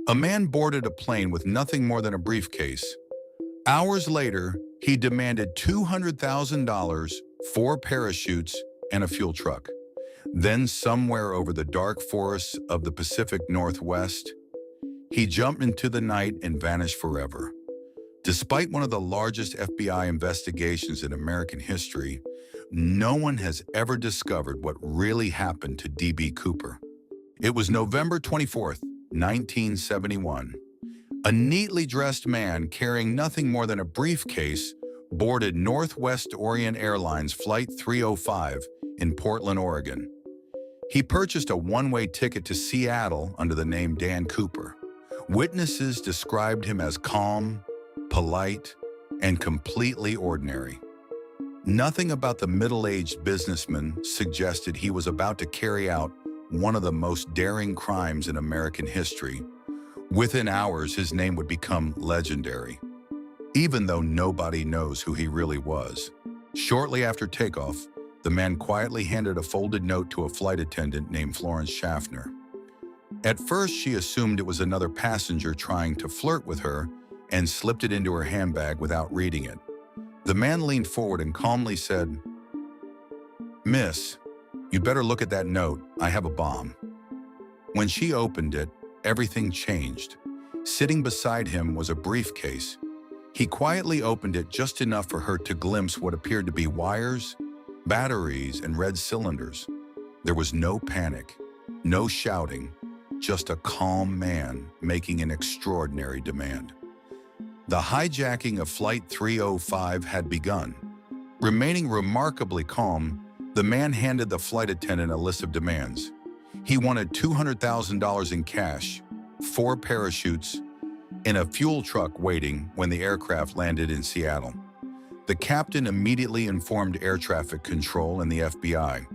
A man boarded a plane with nothing more than a briefcase. Hours later, he demanded $200,000, 4 parachutes, and a fuel truck. Then, somewhere over the dark forests of the Pacific Northwest, he jumped into the night and vanished forever. Despite one of the largest FBI investigations in American history, no one has ever discovered what really happened to D.B. Cooper. It was November 24th, 1971. A neatly dressed man carrying nothing more than a briefcase boarded Northwest Orient Airlines Flight 305 in Portland, Oregon. He purchased a one-way ticket to Seattle under the name Dan Cooper. Witnesses described him as calm, polite, and completely ordinary. Nothing about the middle-aged businessman suggested he was about to carry out one of the most daring crimes in American history. Within hours, his name would become legendary, even though nobody knows who he really was. Shortly after takeoff, the man quietly handed a folded note to a flight attendant named Florence Schaffner. At first, she assumed it was another passenger trying to flirt with her and slipped it into her handbag without reading it. The man leaned forward and calmly said, "Miss, you'd better look at that note. I have a bomb." When she opened it, everything changed. Sitting beside him was a briefcase. He quietly opened it just enough for her to glimpse what appeared to be wires, batteries, and red cylinders. There was no panic, no shouting, just a calm man making an extraordinary demand. The hijacking of Flight 305 had begun. Remaining remarkably calm, the man handed the flight attendant a list of demands. He wanted $200,000 in cash, 4 parachutes, and a fuel truck waiting when the aircraft landed in Seattle. The captain immediately informed air traffic control and the FBI.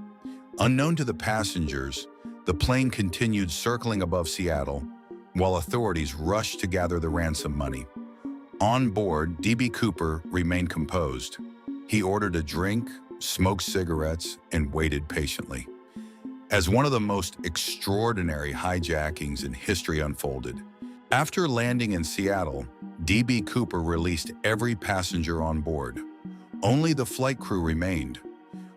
Unknown to the passengers, the plane continued circling above Seattle while authorities rushed to gather the ransom money. On board, D.B. Cooper remained composed. He ordered a drink, smoked cigarettes, and waited patiently. As one of the most extraordinary hijackings in history unfolded, after landing in Seattle, D.B. Cooper released every passenger on board. Only the flight crew remained.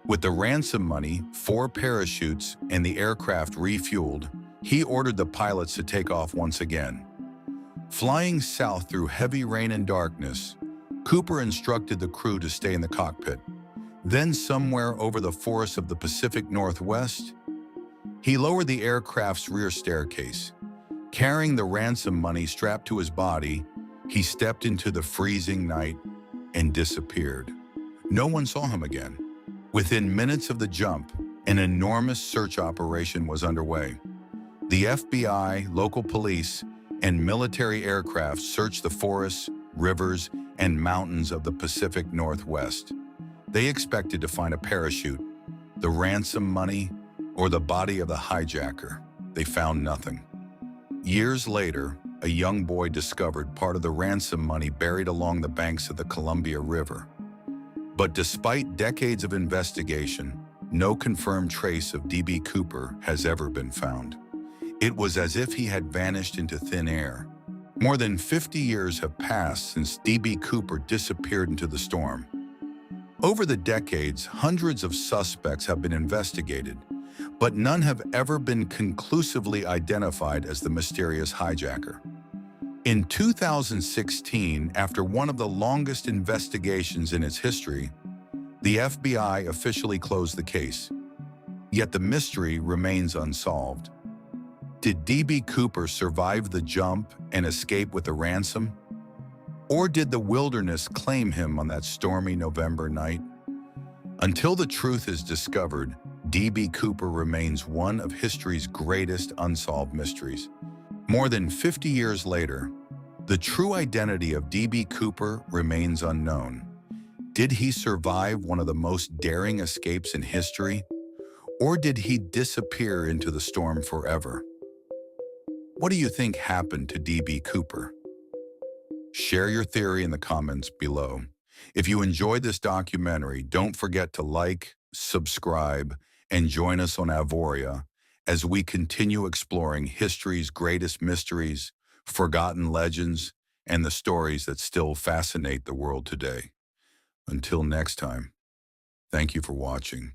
With the ransom money, 4 parachutes, and the aircraft refueled, he ordered the pilots to take off once again. Flying south through heavy rain and darkness, Cooper instructed the crew to stay in the cockpit. Then, somewhere over the forests of the Pacific Northwest, he lowered the aircraft's rear staircase. Carrying the ransom money strapped to his body, he stepped into the freezing night and disappeared. No one saw him again. Within minutes of the jump, an enormous search operation was underway. The FBI, local police, and military aircraft searched the forests, rivers, and mountains of the Pacific Northwest. They expected to find a parachute, the ransom money, or the body of the hijacker. They found nothing. Years later, a young boy discovered part of the ransom money buried along the banks of the Columbia River. But despite decades of investigation, no confirmed trace of D.B. Cooper has ever been found. It was as if he had vanished into thin air. More than 50 years have passed since D.B. Cooper disappeared into the storm. Over the decades, hundreds of suspects have been investigated, but none have ever been conclusively identified as the mysterious hijacker. In 2016, after one of the longest investigations in its history, the FBI officially closed the case. Yet the mystery remains unsolved. Did D.B. Cooper survive the jump and escape with the ransom? Or did the wilderness claim him on that stormy November night? Until the truth is discovered, D.B. Cooper remains one of history's greatest unsolved mysteries. More than 50 years later, the true identity of D.B. Cooper remains unknown. Did he survive one of the most daring escapes in history? Or did he disappear into the storm forever? What do you think happened to D.B. Cooper? Share your theory in the comments below. If you enjoyed this documentary, don't forget to like, subscribe, and join us on AEVORIA as we continue exploring history's greatest mysteries forgotten legends, and the stories that still fascinate the world today. Until next time, thank you for watching.